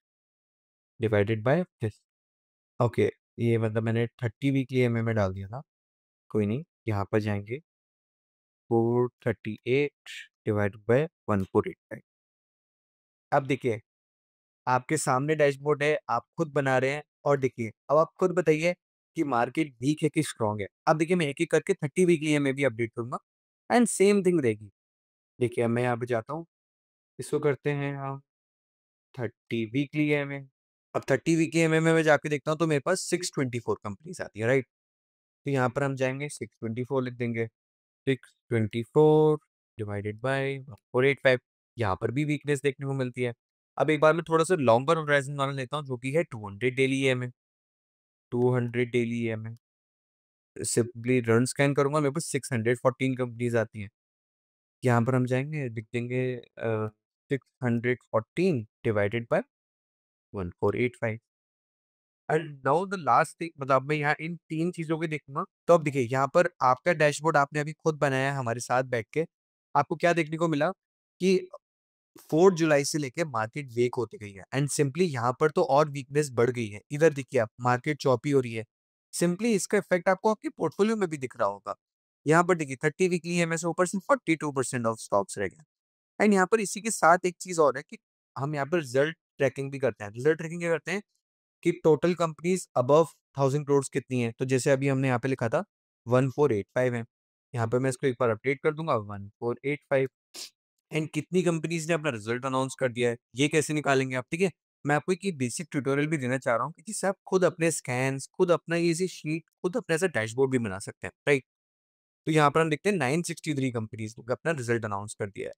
डिवाइडेड बाय दिस। ओके, ये मतलब मैंने 30 वीकली ईएमए में डाल दिया था। कोई नहीं, यहाँ पर जाएँगे 438 डिवाइडेड बाय 1485। अब देखिए, आपके सामने डैशबोर्ड है, आप खुद बना रहे हैं और देखिए, अब आप खुद बताइए कि मार्केट वीक है कि स्ट्रॉन्ग है? अब देखिए, मैं एक-एक करके 30 वीकली ईएमए भी अपडेट करूँगा एंड सेम थिंग रहेगी। देखिए, अब मैं यहाँ पे जाता हूँ, इसको करते हैं हम 30 वीकली ईएमए। अब 30 वीकली ईएमए में मैं जाके देखता हूँ तो मेरे पास 624 कंपनीज़ आती है, राइट? तो यहाँ पर हम जाएँगे 624 लिख देंगे। 624 डिवाइडेड बाय 485, यहाँ पर भी वीकनेस देखने को मिलती है। अब एक बार मैं थोड़ा-सा लॉन्गर होराइज़न वाला लेता हूँ जो कि है 200 daily EMA. 200 daily EMA, simply run scan करूँगा, मेरे पास 614 कंपनीज़ आती हैं। यहाँ पर हम जाएँगे, लिख देंगे 614 divided by 1485 and now the last thing, मतलब अब मैं यहाँ इन 3 चीज़ों को देखूँगा, तो अब देखिए, यहाँ पर आपका डैशबोर्ड आपने अभी खुद बनाया है हमारे साथ बैठ के। आपको क्या देखने को मिला कि 4 जुलाई से लेके मार्केट वीक होती गई है एंड सिंपली यहाँ पर तो और वीकनेस बढ़ गई है। इधर देखिए आप, मार्केट चॉपी हो रही है। सिंपली इसका इफ़ेक्ट आपको आपके पोर्टफोलियो में भी दिख रहा होगा। यहाँ पर देखिए 30 वीकली ईएमए से ऊपर सिर्फ 42% ऑफ स्टॉक्स रह गए एंड यहाँ पर इसी के साथ एक चीज़ और है कि हम यहाँ पर रिज़ल्ट ट्रैकिंग भी करते हैं। रिज़ल्ट ट्रैकिंग क्या करते हैं कि टोटल कंपनीज़ अबव 1000 करोड़ कितनी है? तो जैसे अभी हमने यहाँ पे लिखा था 1485 है। यहाँ पे मैं इसको एक बार अपडेट कर दूँगा 1485 एंड कितनी कंपनीज़ ने अपना रिज़ल्ट अनाउंस कर दिया है। ये कैसे निकालेंगे आप? ठीक है? मैं आपको एक ये बेसिक ट्यूटोरियल भी देना चाह रहा हूँ कि जिससे आप खुद अपने स्कैन्स, खुद अपना ये ऐसी शीट, खुद अपना ऐसा डैशबोर्ड भी बना सकते हैं, राइट? तो यहाँ पर हम देखते हैं 963 कंपनीज़ ने अपना रिज़ल्ट अनाउंस कर दिया है।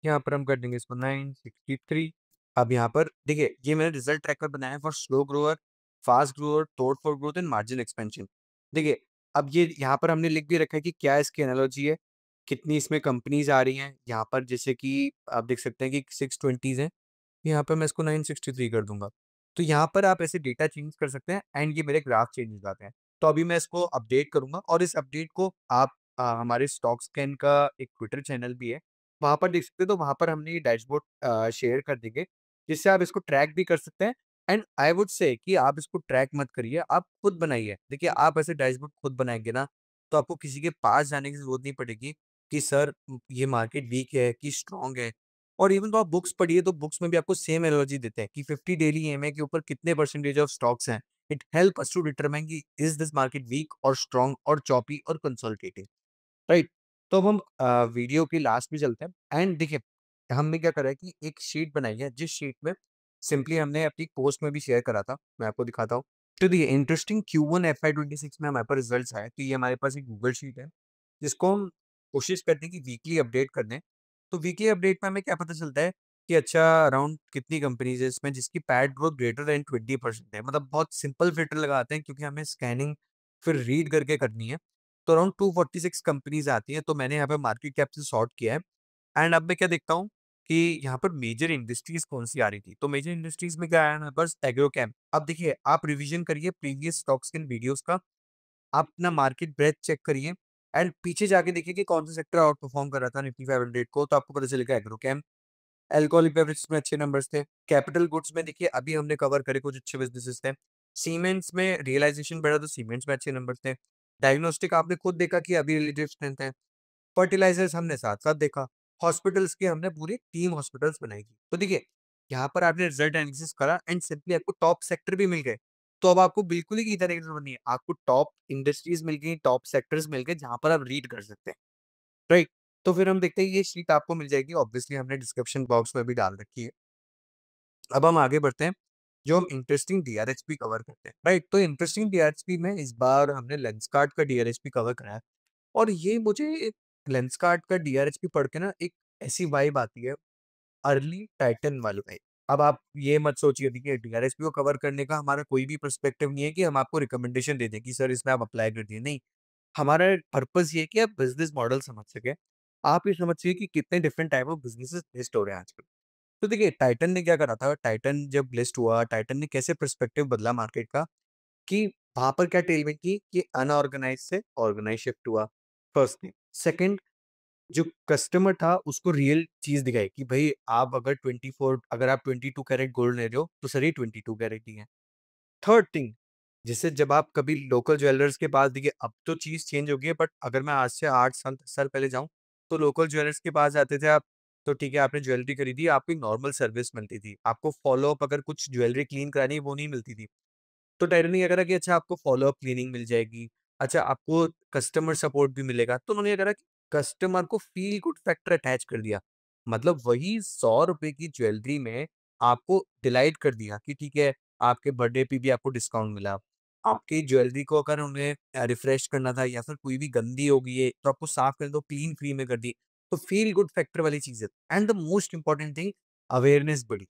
यहाँ पर हम कर देंगे इसको 963। अब यहाँ पर देखिए, ये मैंने रिजल्ट ट्रैकर बनाया है for slow grower, fast grower, thought for growth and margin expansion. देखिए, अब ये यहाँ पर हमने लिख भी रखा है कि क्या इसकी एनालॉजी है, कितनी इसमें कंपनीज़ आ रही हैं। यहाँ पर जैसे कि आप देख सकते हैं कि 620s हैं, यहाँ पे मैं इसको 963 कर दूँगा। तो यहाँ पर आप ऐसे डेटा चेंज कर सकते हैं एंड ये मेरे ग्राफ चेंज हो जाते हैं। तो अभी मैं इसको अपडेट करूँगा और इस अपडेट को आप हमारे स्टॉक स्कैन का एक ट्विटर चैनल भी है, वहाँ पर देख सकते हैं, तो वहाँ पर हमने ये डैशबोर्ड शेयर कर देंगे, जिससे आप इसको ट्रैक भी कर सकते हैं। एंड आई वुड से कि आप इसको ट्रैक मत करिए, आप खुद बनाइए। देखिए, आप ऐसे डैशबोर्ड खुद बनाएँगे ना, तो आपको किसी के पास जाने की ज़रूरत नहीं पड़ेगी कि सर ये मार्केट वीक है कि स्ट्रॉन्ग है। और इवन तो आप बुक्स पढ़िए, तो बुक्स में भी आपको सेम एनालॉजी देते हैं कि 50 डेली ईएमए के ऊपर कितने परसेंटेज ऑफ स्टॉक्स हैं। It help us to determine कि is this market weak or strong or choppy or consolidating, right? तो अब हम वीडियो की लास्ट में चलते हैं एंड देखिए, हमने क्या करा है कि एक शीट बनाई है, जिस शीट में सिंपली हमने अपनी पोस्ट में भी शेयर करा था, मैं आपको दिखाता हूँ। तो देखिए, इंटरेस्टिंग Q1 FY26 में हमारे पास रिजल्ट्स आए, तो ये हमारे पास एक गूगल शीट है, जिसको हम कोशिश करते हैं कि वीकली अपडेट कर दें। तो वीकली अपडेट में हमें क्या पता चलता है कि अच्छा अराउंड कितनी कंपनीज़ है इसमें जिसकी पैट ग्रोथ ग्रेटर देन 20% है। मतलब बहुत सिंपल फ़िल्टर लगाते हैं, क्योंकि हमें स्कैनिंग फिर रीड करके करनी है। तो अराउंड 246 कंपनीज़ आती हैं, तो मैंने यहाँ पे मार्केट कैप से सॉर्ट किया है। एंड अब मैं क्या देखता हूँ कि यहाँ पर मेजर इंडस्ट्रीज़ कौन-सी आ रही थी। तो मेजर इंडस्ट्रीज़ में क्या आया मेरे पास, एग्रोकेम। अब देखिए, आप रिविज़न करिए प्रीवियस स्टॉक्स एंड वीडियोज़ का, आप अपना मार्केट ब्रेथ चेक करिए एंड पीछे जाके देखिए कि कौन सा सेक्टर आउट परफॉर्म कर रहा था निफ्टी 500 को, तो आपको पता चलेगा एग्रोकेम। अल्कोहलिक बेवरेजेस में अच्छे नंबर्स थे। कैपिटल गुड्स में देखिए अभी हमने कवर करे कुछ अच्छे बिज़नेसेस थे। सीमेंट्स में रियलाइज़ेशन बढ़ा, तो सीमेंट्स में अच्छे नंबर्स थे। डायग्नोस्टिक आपने खुद देखा कि अभी रिलेटिव स्ट्रेंथ है। फर्टिलाइज़र्स हमने साथ-साथ देखा। हॉस्पिटल्स की हमने पूरी टीम हॉस्पिटल्स बनाई थी। तो देखिए, यहाँ पर आपने रिजल्ट एनालिसिस करा एंड सिंपली आपको टॉप सेक्टर भी मिल गए। तो अब आपको बिल्कुल ही की ज़रूरत नहीं है। आपको टॉप इंडस्ट्रीज़ मिल गई, टॉप सेक्टर्स मिल गए, जहाँ पर आप रीड कर सकते हैं। राइट? तो फिर हम देखते हैं, ये शीट आपको मिल जाएगी, ऑब्वियसली हमने डिस्क्रिप्शन बॉक्स में भी डाल रखी है। अब हम आगे बढ़ते हैं, जो हम इंटरेस्टिंग डीआरएचपी कवर करते हैं, राइट? तो इंटरेस्टिंग डीआरएचपी में इस बार हमने लेंसकार्ट का डीआरएचपी कवर करा है और ये मुझे लेंसकार्ट का डीआरएचपी पढ़ के ना एक ऐसी वाइब आती है, अर्ली टाइटन वाली वाइब। अब आप ये मत सोचिए देखिए, डीआरएचपी को कवर करने का हमारा कोई भी पर्सपेक्टिव नहीं है कि हम आपको रिकमेंडेशन दे दें कि सर इसमें आप अप्लाई कर दिए, नहीं। हमारा पर्पस ये है कि आप बिज़नेस मॉडल समझ सकें। आप ये समझिए कि कितने different type of businesses list हो रहे हैं आजकल। तो देखिए, टाइटन ने क्या करा था, टाइटन जब लिस्ट हुआ, टाइटन ने कैसे पर्सपेक्टिव बदला मार्केट का, कि वहाँ पर क्या टेलमेंट की कि अनऑर्गनाइज़ से ऑर्गनाइज़ शिफ्ट हुआ, फर्स्ट थिंग। सेकंड, जो कस्टमर था उसको रियल चीज़ दिखाई कि भई आप अगर 24 अगर आप 22 कैरेट गोल्ड ले रहे हो, तो सर ये 22 कैरेट ही है। थर्ड थिंग, जैसे जब आप कभी लोकल ज्वेलर्स के पास देखिए, अब तो चीज़ चेंज हो गई है, बट अगर मैं आज से 8 साल 10 साल पहले जाऊँ, तो लोकल ज्वेलर्स के पास जाते थे आप, तो ठीक है आपने ज्वेलरी खरीदी, आपको एक नॉर्मल सर्विस मिलती थी। आपको फ़ॉलो-अप अगर कुछ ज्वेलरी क्लीन करानी है, वो नहीं मिलती थी। तो टायरन ने क्या करा कि अच्छा आपको फ़ॉलो-अप क्लीनिंग मिल जाएगी, अच्छा आपको कस्टमर सपोर्ट भी मिलेगा। तो उन्होंने ये करा कि कस्टमर को फ़ील गुड फैक्टर अटैच कर दिया। मतलब वही ₹100 की ज्वेलरी में आपको डिलाइट कर दिया कि ठीक है, आपके बर्थडे पे भी आपको डिस्काउंट मिला। आपकी ज्वेलरी को अगर उन्हें रिफ्रेश करना था या फिर कोई भी गंदी हो गई है, तो आपको साफ करनी तो क्लीन फ्री में कर दी। तो फ़ील गुड फैक्टर वाली चीज़ है and the most important thing, awareness बढ़ी।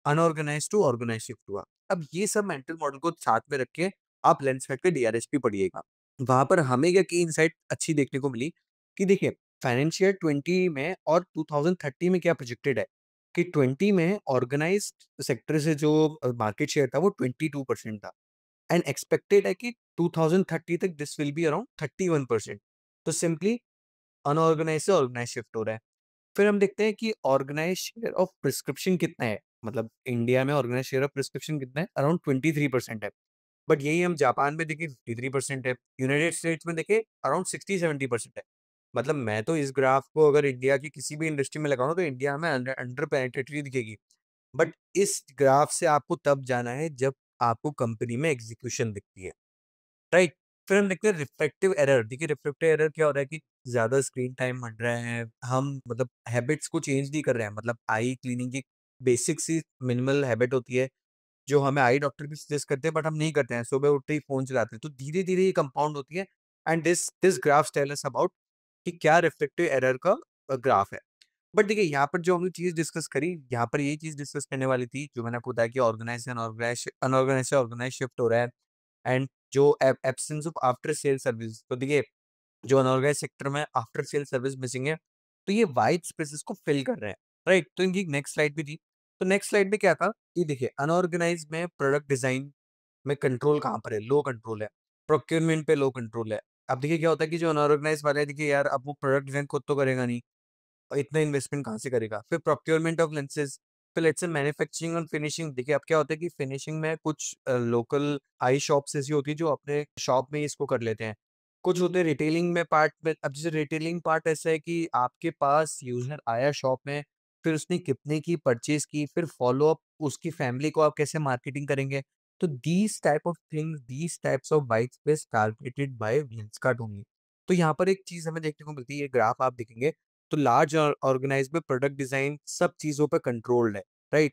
अनऑर्गनाइज़्ड टू ऑर्गनाइज़्ड शिफ्ट हुआ। अब ये सब मेंटल मॉडल को साथ में रख के आप लेंसकार्ट के डीआरएसपी पढ़िएगा। वहाँ पर हमें क्या की इनसाइट अच्छी देखने को मिली कि देखिए, फाइनेंशियल 20 में और 2030 में क्या प्रोजेक्टेड है कि 20 में ऑर्गनाइज़्ड सेक्टर से जो मार्केट शेयर था वो 22% था एंड एक्सपेक्टेड है कि 2030 तक दिस विल बी अराउंड 31%। तो सिंपली अनऑर्गनाइज़्ड से ऑर्गनाइज़्ड शिफ्ट हो रहा है। फिर हम देखते हैं कि ऑर्गेनाइज़ शेयर ऑफ प्रिस्क्रिप्शन कितना है, मतलब इंडिया में ऑर्गेनाइज़ शेयर ऑफ प्रिस्क्रिप्शन कितना है, अराउंड 23% है। बट यही हम जापान में देखें 53% है, यूनाइटेड स्टेट्स में देखें अराउंड 60-70% है। मतलब मैं तो इस ग्राफ को अगर इंडिया की किसी भी इंडस्ट्री में लगाऊँ तो इंडिया हमें अंडर अंडर पेनिट्रेटेड दिखेगी। बट इस ग्राफ से आपको तब जाना है जब आपको कंपनी में एग्ज़ीक्यूशन दिखती है। राइट? फिर हम देखते हैं रिफ्रैक्टिव एरर। देखिए, रिफ्रैक्टिव एरर क्या हो रहा है कि ज़्यादा स्क्रीन टाइम बढ़ रहा है, हम मतलब हैबिट्स को चेंज नहीं कर रहे हैं। मतलब आई क्लीनिंग की बेसिक सी मिनिमल हैबिट होती है, जो हमें आई डॉक्टर भी सजेस्ट करते हैं, बट हम नहीं करते हैं। सुबह उठते ही फ़ोन चलाते हैं, तो धीरे-धीरे ये कंपाउंड होती है and this this graphs tell us about कि क्या रिफ्रैक्टिव एरर का ग्राफ है। बट देखिए, यहाँ पर जो हमने चीज़ डिस्कस करी, यहाँ पर यही चीज़ डिस्कस करने वाली थी, जो मैंने आपको बताया कि ऑर्गेनाइज़ से अनऑर्गेनाइज़ से ऑर्गेनाइज़ शिफ्ट हो रहा है। एंड जो absence of after sale service, तो देखिए, जो अनऑर्गेनाइज्ड सेक्टर में आफ्टर सेल सर्विस मिसिंग है, तो ये वाइट स्पेसेस को फिल कर रहे हैं, राइट? तो इनकी नेक्स्ट स्लाइड भी थी। तो नेक्स्ट स्लाइड में क्या था कि देखिए, अनऑर्गेनाइज्ड में प्रोडक्ट डिजाइन में कंट्रोल कहाँ पर है? लो कंट्रोल है। प्रोक्योरमेंट पे लो कंट्रोल है। अब देखिए क्या होता है कि जो अनऑर्गेनाइज्ड वाले हैं, देखिए यार, अब वो प्रोडक्ट डिजाइन खुद तो करेगा नहीं। इतना इन्वेस्टमेंट कहाँ से करेगा? फिर प्रोक्योरमेंट ऑफ लेंसेज़, फिर लेट्स से मैन्युफैक्चरिंग और फिनिशिंग। देखिए, अब क्या होता है कि फिनिशिंग में कुछ लोकल आई शॉप्स ऐसी होती है जो अपने शॉप में ही इसको कर लेते हैं। कुछ होते हैं रिटेलिंग में पार्ट में। अब जैसे रिटेलिंग पार्ट ऐसा है कि आपके पास यूज़र आया शॉप में, फिर उसने कितने की परचेज़ की, फिर फ़ॉलो-अप उसकी फैमिली को आप कैसे मार्केटिंग करेंगे। तो these type of things, these types of white space targeted by Lenskart only. तो यहाँ पर एक चीज़ हमें देखने को मिलती है, ये ग्राफ आप देखेंगे तो लार्ज ऑर्गेनाइज़्ड में प्रोडक्ट डिज़ाइन सब चीज़ों पे कंट्रोल्ड है, राइट?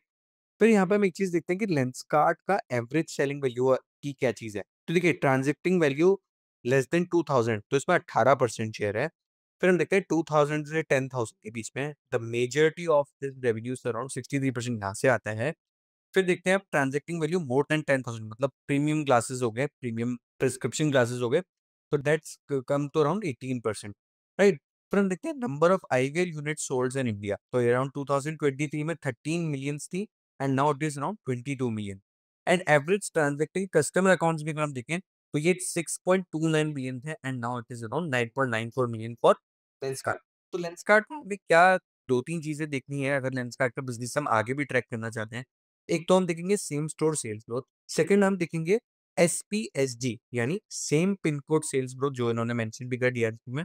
फिर यहाँ पे हम एक चीज़ देखते हैं कि लेंसकार्ट का एवरेज सेलिंग वैल्यू की क्या चीज़ है। तो देखिए, ट्रांज़ैक्टिंग वैल्यू लेस देन 2000, तो इसमें 18% शेयर है। फिर हम देखते हैं 2000 से 10,000 के बीच में the majority of this revenues around 63% यहाँ से आता है। फिर देखते हैं आप ट्रांज़ैक्टिंग वैल्यू मोर देन 10,000, मतलब प्रीमियम ग्लासेस हो गए, प्रीमियम प्रिस्क्रिप्शन ग्लासेस हो गए, तो that's come to around 18%, right? फिर हम देखते हैं number of eyewear units sold in India. तो अराउंड 2023 में 13 मिलियंस थी and now it is around 22 million. And average transacting customer accounts भी अगर हम देखें तो ये 6.29 मिलियन थे and now it is around 9.94 million for Lenskart. तो लेंसकार्ट में हमें क्या 2-3 चीज़ें देखनी है अगर लेंसकार्ट का बिज़नेस हम आगे भी ट्रैक करना चाहते हैं। एक तो हम देखेंगे same store sales growth, second हम देखेंगे एसपीएसजी यानी same pin code sales growth, जो इन्होंने मेंशन भी कर दिया में।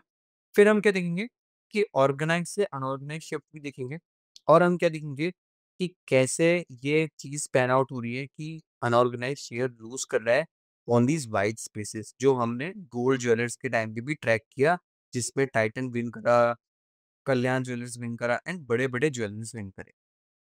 फिर हम क्या देखेंगे कि ऑर्गेनाइज से अनऑर्गेनाइज शिफ्ट भी देखेंगे, और हम क्या देखेंगे कि कैसे ये चीज़ पैन आउट हो रही है कि अनऑर्गेनाइज शेयर लूज़ कर रहा है ऑन दीज़ वाइट स्पेसेस, जो हमने गोल्ड ज्वेलर्स के टाइम पे भी ट्रैक किया, जिसमें टाइटन विन करा, कल्याण ज्वेलर्स विन करा एंड बड़े-बड़े ज्वेलर्स विन करे।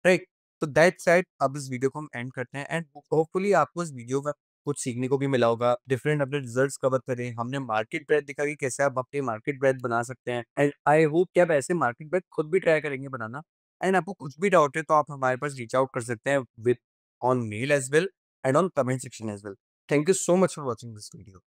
राइट। तो दैट्स इट। अब इस वीडियो को हम एंड करते हैं एंड होपफुली आपको इस वीडियो में कुछ सीखने को भी मिला होगा। डिफरेंट अपने रिजल्ट्स कवर करें, हमने मार्केट ब्रेथ दिखा कि कैसे आप अपनी मार्केट ब्रेथ बना सकते हैं एंड आई होप कि आप ऐसे मार्केट ब्रेथ खुद भी ट्राई करेंगे बनाना। एंड आपको कुछ भी डाउट है तो आप हमारे पास रीच आउट कर सकते हैं with on mail as well and on comment section as well. Thank you so much for watching this video.